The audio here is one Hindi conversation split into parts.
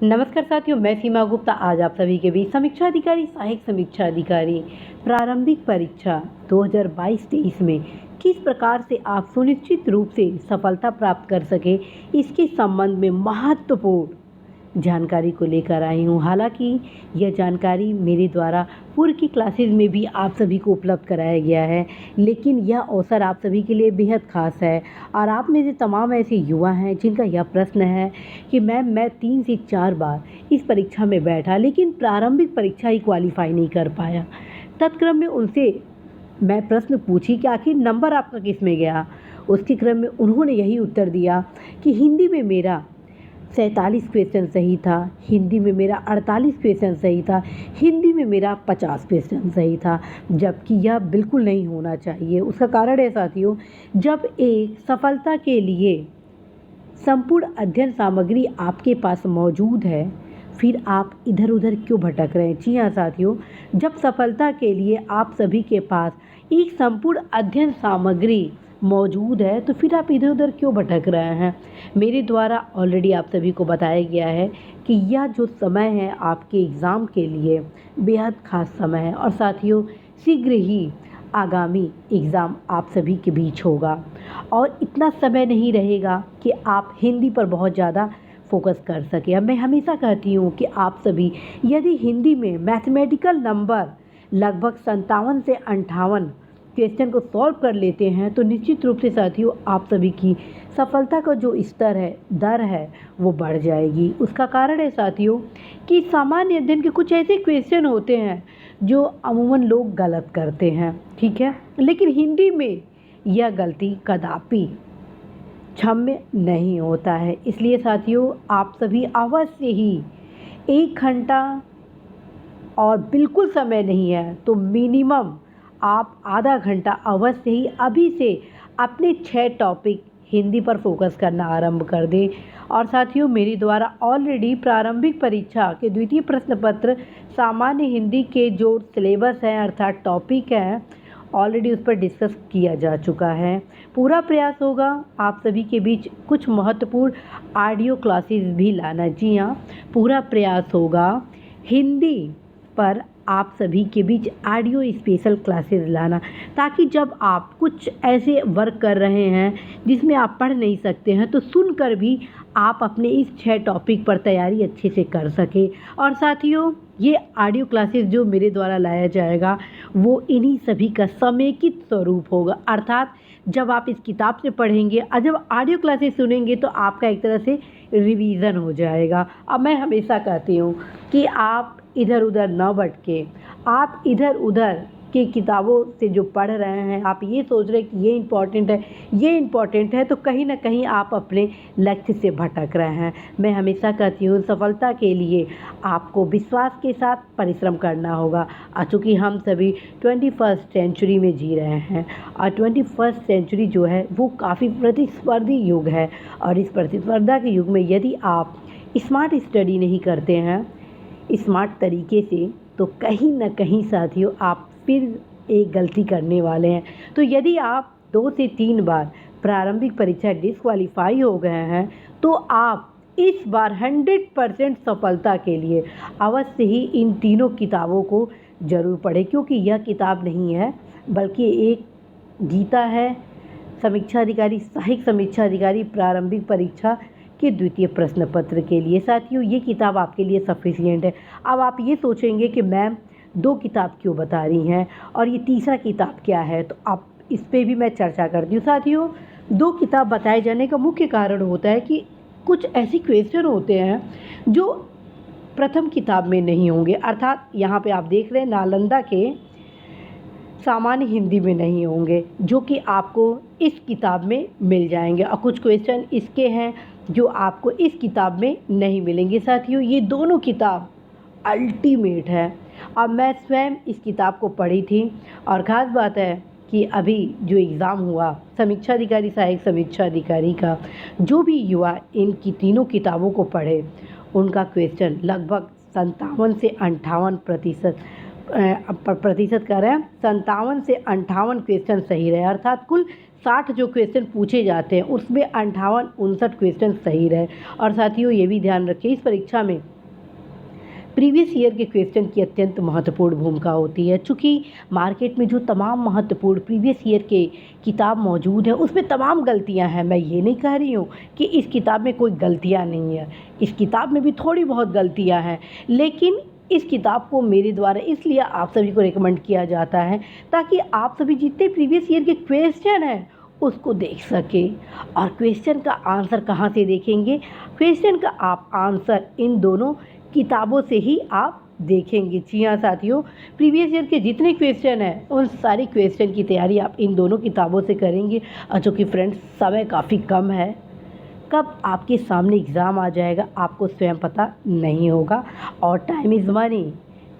नमस्कार साथियों, मैं सीमा गुप्ता आज आप सभी के बीच समीक्षा अधिकारी, सहायक समीक्षा अधिकारी प्रारंभिक परीक्षा 2022-23 में किस प्रकार से आप सुनिश्चित रूप से सफलता प्राप्त कर सके, इसके संबंध में महत्वपूर्ण जानकारी को लेकर आई हूँ। हालांकि यह जानकारी मेरे द्वारा पूर्व की क्लासेस में भी आप सभी को उपलब्ध कराया गया है, लेकिन यह अवसर आप सभी के लिए बेहद खास है और आप में से तमाम ऐसे युवा हैं जिनका यह प्रश्न है कि मैं 3 से 4 बार इस परीक्षा में बैठा, लेकिन प्रारंभिक परीक्षा ही क्वालिफाई नहीं कर पाया। तत्क्रम में उनसे मैं प्रश्न पूछी कि आखिर नंबर आपका किस में गया। उसके क्रम में उन्होंने यही उत्तर दिया कि हिंदी में मेरा 47 क्वेश्चन सही था, हिंदी में मेरा 48 क्वेश्चन सही था, हिंदी में मेरा 50 क्वेश्चन सही था, जबकि यह बिल्कुल नहीं होना चाहिए। उसका कारण है साथियों, जब एक सफलता के लिए संपूर्ण अध्ययन सामग्री आपके पास मौजूद है, फिर आप इधर उधर क्यों भटक रहे हैं। जी हाँ साथियों, जब सफलता के लिए आप सभी के पास एक संपूर्ण अध्ययन सामग्री मौजूद है तो फिर आप इधर उधर क्यों भटक रहे हैं। मेरे द्वारा ऑलरेडी आप सभी को बताया गया है कि यह जो समय है आपके एग्ज़ाम के लिए बेहद खास समय है और साथियों शीघ्र ही आगामी एग्ज़ाम आप सभी के बीच होगा और इतना समय नहीं रहेगा कि आप हिंदी पर बहुत ज़्यादा फोकस कर सकें। अब मैं हमेशा कहती हूँ कि आप सभी यदि हिंदी में मैथमेटिकल नंबर लगभग 57 से 58 क्वेश्चन को सॉल्व कर लेते हैं तो निश्चित रूप से साथियों आप सभी की सफलता का जो स्तर है, दर है, वो बढ़ जाएगी। उसका कारण है साथियों कि सामान्य अध्ययन के कुछ ऐसे क्वेश्चन होते हैं जो अमूमन लोग गलत करते हैं, ठीक है, लेकिन हिंदी में यह गलती कदापि क्षम्य नहीं होता है। इसलिए साथियों आप सभी अवश्य ही 1 घंटा और बिल्कुल समय नहीं है तो मिनिमम आप आधा घंटा अवश्य ही अभी से अपने 6 टॉपिक हिंदी पर फोकस करना आरंभ कर दें। और साथियों मेरे द्वारा ऑलरेडी प्रारंभिक परीक्षा के द्वितीय प्रश्न पत्र सामान्य हिंदी के जो सिलेबस है अर्थात टॉपिक है, ऑलरेडी उस पर डिस्कस किया जा चुका है। पूरा प्रयास होगा आप सभी के बीच कुछ महत्वपूर्ण ऑडियो क्लासेस भी लाना। जी हाँ, पूरा प्रयास होगा हिंदी पर आप सभी के बीच ऑडियो स्पेशल क्लासेस लाना, ताकि जब आप कुछ ऐसे वर्क कर रहे हैं जिसमें आप पढ़ नहीं सकते हैं तो सुनकर भी आप अपने इस 6 टॉपिक पर तैयारी अच्छे से कर सके। और साथियों ये ऑडियो क्लासेस जो मेरे द्वारा लाया जाएगा वो इन्हीं सभी का समेकित स्वरूप होगा, अर्थात जब आप इस किताब से पढ़ेंगे और जब ऑडियो क्लासेस सुनेंगे तो आपका एक तरह से रिवीजन हो जाएगा। अब मैं हमेशा कहती हूँ कि आप इधर उधर न भटके, आप इधर उधर की किताबों से जो पढ़ रहे हैं आप ये सोच रहे हैं कि ये इम्पॉर्टेंट है तो कहीं ना कहीं आप अपने लक्ष्य से भटक रहे हैं। मैं हमेशा कहती हूँ सफलता के लिए आपको विश्वास के साथ परिश्रम करना होगा। चूँकि हम सभी 21st सेंचुरी में जी रहे हैं और 21st सेंचुरी जो है वो काफ़ी प्रतिस्पर्धी युग है और इस प्रतिस्पर्धा के युग में यदि आप स्मार्ट स्टडी नहीं करते हैं स्मार्ट तरीके से तो कहीं ना कहीं साथियों आप फिर एक गलती करने वाले हैं। तो यदि आप 2 से 3 बार प्रारंभिक परीक्षा डिस्क्वालीफाई हो गए हैं तो आप इस बार 100% सफलता के लिए अवश्य ही इन तीनों किताबों को ज़रूर पढ़ें, क्योंकि यह किताब नहीं है बल्कि एक गीता है समीक्षा अधिकारी, सहायक समीक्षा अधिकारी प्रारंभिक परीक्षा के द्वितीय प्रश्न पत्र के लिए। साथियों ये किताब आपके लिए सफिशिएंट है। अब आप ये सोचेंगे कि मैम 2 किताब क्यों बता रही हैं और ये तीसरा किताब क्या है, तो आप इस पे भी मैं चर्चा करती हूँ। साथियों 2 किताब बताए जाने का मुख्य कारण होता है कि कुछ ऐसे क्वेश्चन होते हैं जो प्रथम किताब में नहीं होंगे, अर्थात यहाँ पे आप देख रहे हैं नालंदा के सामान्य हिंदी में नहीं होंगे जो कि आपको इस किताब में मिल जाएंगे और कुछ क्वेश्चन इसके हैं जो आपको इस किताब में नहीं मिलेंगे। साथियों ये दोनों किताब अल्टीमेट है। अब मैं स्वयं इस किताब को पढ़ी थी और ख़ास बात है कि अभी जो एग्ज़ाम हुआ समीक्षा अधिकारी, सहायक समीक्षा अधिकारी का, जो भी युवा इनकी तीनों किताबों को पढ़े उनका क्वेश्चन लगभग 57 से 58% प्रतिशत कर रहे हैं 57 से 58 क्वेश्चन सही रहे, अर्थात कुल 60 जो क्वेश्चन पूछे जाते हैं उसमें 58-59 क्वेश्चन सही रहे। और साथियों ये भी ध्यान रखिए, इस परीक्षा में प्रीवियस ईयर के क्वेश्चन की अत्यंत महत्वपूर्ण भूमिका होती है। चूँकि मार्केट में जो तमाम महत्वपूर्ण प्रीवियस ईयर के किताब मौजूद है उसमें तमाम गलतियां हैं। मैं ये नहीं कह रही हूँ कि इस किताब में कोई गलतियां नहीं है, इस किताब में भी थोड़ी बहुत गलतियां हैं, लेकिन इस किताब को मेरे द्वारा इसलिए आप सभी को रिकमेंड किया जाता है ताकि आप सभी जितने प्रीवियस ईयर के क्वेश्चन हैं उसको देख सके। और क्वेश्चन का आंसर कहाँ से देखेंगे? क्वेश्चन का आप आंसर इन दोनों किताबों से ही आप देखेंगे। जी हाँ साथियों, प्रीवियस ईयर के जितने क्वेश्चन हैं उन सारी क्वेश्चन की तैयारी आप इन दोनों किताबों से करेंगे। और चूँकि फ्रेंड्स समय काफ़ी कम है, कब आपके सामने एग्ज़ाम आ जाएगा आपको स्वयं पता नहीं होगा। और time is money,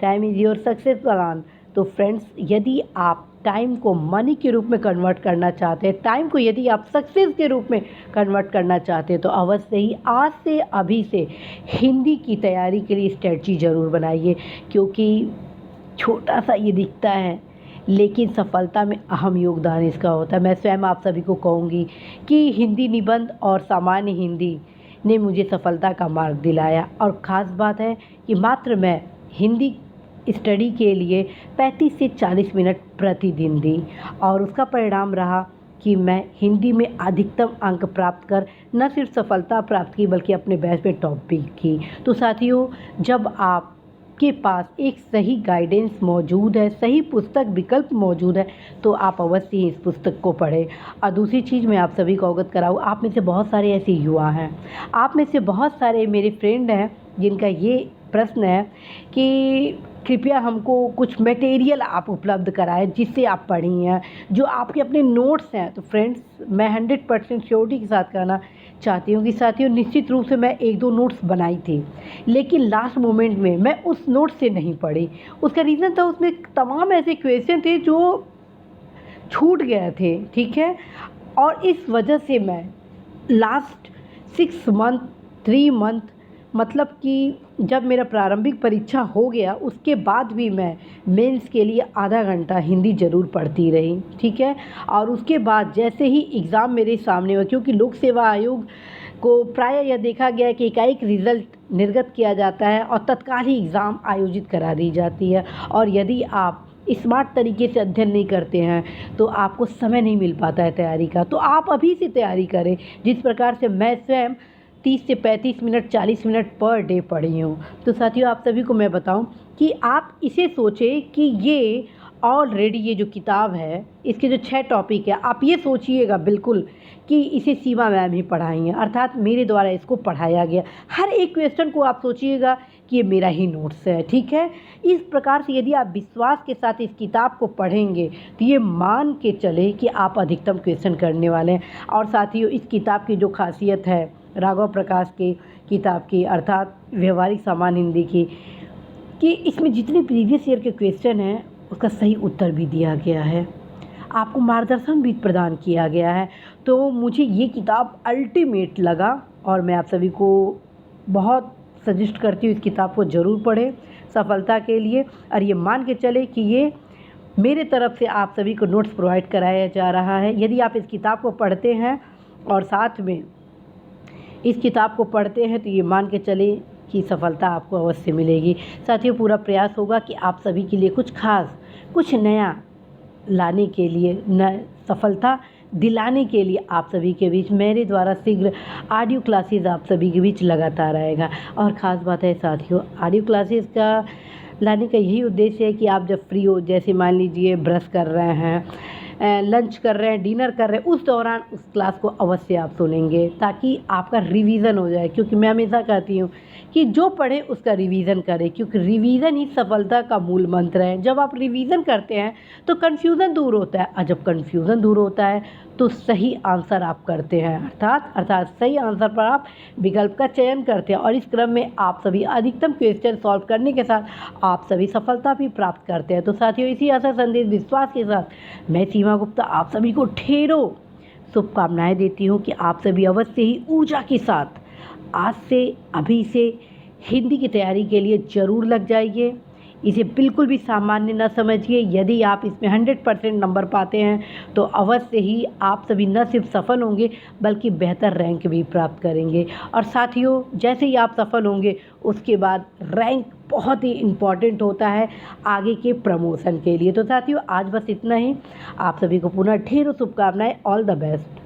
time is your success plan. तो फ्रेंड्स, यदि आप टाइम को मनी के रूप में कन्वर्ट करना चाहते हैं, टाइम को यदि आप सक्सेस के रूप में कन्वर्ट करना चाहते हैं, तो अवश्य ही आज से अभी से हिंदी की तैयारी के लिए स्ट्रेटजी ज़रूर बनाइए। क्योंकि छोटा सा ये दिखता है लेकिन सफलता में अहम योगदान इसका होता है। मैं स्वयं आप सभी को कहूँगी कि हिंदी निबंध और सामान्य हिंदी ने मुझे सफलता का मार्ग दिलाया। और ख़ास बात है कि मात्र मैं हिंदी स्टडी के लिए 35 से 40 मिनट प्रतिदिन दी और उसका परिणाम रहा कि मैं हिंदी में अधिकतम अंक प्राप्त कर न सिर्फ सफलता प्राप्त की बल्कि अपने बैच में टॉप भी की। तो साथियों, जब आपके पास एक सही गाइडेंस मौजूद है, सही पुस्तक विकल्प मौजूद है, तो आप अवश्य ही इस पुस्तक को पढ़ें। और दूसरी चीज़ मैं आप सभी को अवगत कराऊँ, आप में से बहुत सारे ऐसे युवा हैं, आप में से बहुत सारे मेरे फ्रेंड हैं जिनका ये प्रश्न है कि कृपया हमको कुछ मटेरियल आप उपलब्ध कराएं जिससे आप पढ़ी हैं, जो आपके अपने नोट्स हैं। तो फ्रेंड्स, मैं 100% श्योरिटी के साथ कहना चाहती हूँ कि साथियों, निश्चित रूप से मैं 1-2 नोट्स बनाई थी, लेकिन लास्ट मोमेंट में मैं उस नोट्स से नहीं पढ़ी। उसका रीज़न था उसमें तमाम ऐसे क्वेश्चन थे जो छूट गए थे, ठीक है। और इस वजह से मैं लास्ट 6 मंथ 3 मंथ, मतलब कि जब मेरा प्रारंभिक परीक्षा हो गया उसके बाद भी मैं मेंस के लिए आधा घंटा हिंदी ज़रूर पढ़ती रही, ठीक है। और उसके बाद जैसे ही एग्ज़ाम मेरे सामने हुआ, क्योंकि लोक सेवा आयोग को प्रायः यह देखा गया है कि एकाएक रिज़ल्ट निर्गत किया जाता है और तत्काल ही एग्ज़ाम आयोजित करा दी जाती है। और यदि आप स्मार्ट तरीके से अध्ययन नहीं करते हैं तो आपको समय नहीं मिल पाता है तैयारी का। तो आप अभी से तैयारी करें, जिस प्रकार से मैं स्वयं 30 से 35 मिनट 40 मिनट पर डे पढ़ी हूँ। तो साथियों, आप सभी को मैं बताऊँ कि आप इसे सोचें कि ये ऑलरेडी ये जो किताब है इसके जो 6 टॉपिक है, आप ये सोचिएगा बिल्कुल कि इसे सीमा मैम ही पढ़ाई हैं, अर्थात मेरे द्वारा इसको पढ़ाया गया। हर एक क्वेश्चन को आप सोचिएगा कि ये मेरा ही नोट्स है, ठीक है। इस प्रकार से यदि आप विश्वास के साथ इस किताब को पढ़ेंगे तो ये मान के चले कि आप अधिकतम क्वेश्चन करने वाले हैं। और साथियों, इस किताब की जो खासियत है राघव प्रकाश के किताब की, अर्थात व्यवहारिक सामान्य हिंदी की, कि इसमें जितने प्रीवियस ईयर के क्वेश्चन हैं उसका सही उत्तर भी दिया गया है, आपको मार्गदर्शन भी प्रदान किया गया है। तो मुझे ये किताब अल्टीमेट लगा और मैं आप सभी को बहुत सजेस्ट करती हूँ इस किताब को ज़रूर पढ़ें सफलता के लिए। और ये मान के चले कि ये मेरे तरफ से आप सभी को नोट्स प्रोवाइड कराया जा रहा है। यदि आप इस किताब को पढ़ते हैं और साथ में इस किताब को पढ़ते हैं तो ये मान के चले कि सफलता आपको अवश्य मिलेगी। साथियों, पूरा प्रयास होगा कि आप सभी के लिए कुछ खास, कुछ नया लाने के लिए, सफलता दिलाने के लिए आप सभी के बीच मेरे द्वारा शीघ्र ऑडियो क्लासेस आप सभी के बीच लगातार आएगा। और ख़ास बात है साथियों, ऑडियो क्लासेस का लाने का यही उद्देश्य है कि आप जब फ्री हो, जैसे मान लीजिए ब्रश कर रहे हैं, लंच कर रहे हैं, डिनर कर रहे हैं, उस दौरान उस क्लास को अवश्य आप सुनेंगे ताकि आपका रिवीजन हो जाए। क्योंकि मैं हमेशा कहती हूँ कि जो पढ़े उसका रिवीजन करें, क्योंकि रिवीजन ही सफलता का मूल मंत्र है। जब आप रिवीजन करते हैं तो कन्फ्यूज़न दूर होता है, और जब कन्फ्यूज़न दूर होता है तो सही आंसर आप करते हैं, अर्थात सही आंसर पर आप विकल्प का चयन करते हैं। और इस क्रम में आप सभी अधिकतम क्वेश्चन सॉल्व करने के साथ आप सभी सफलता भी प्राप्त करते हैं। तो साथियों, इसी आशा संदेश विश्वास के साथ मैं सीमा गुप्ता आप सभी को ढेरों शुभकामनाएं देती हूँ कि आप सभी अवश्य ही ऊर्जा के साथ आज से अभी से हिंदी की तैयारी के लिए ज़रूर लग जाइए। इसे बिल्कुल भी सामान्य न समझिए। यदि आप इसमें 100% नंबर पाते हैं तो अवश्य ही आप सभी न सिर्फ सफल होंगे बल्कि बेहतर रैंक भी प्राप्त करेंगे। और साथियों, जैसे ही आप सफल होंगे उसके बाद रैंक बहुत ही इम्पॉर्टेंट होता है आगे के प्रमोशन के लिए। तो साथियों, आज बस इतना ही। आप सभी को पुनः ढेरों शुभकामनाएं। All the best.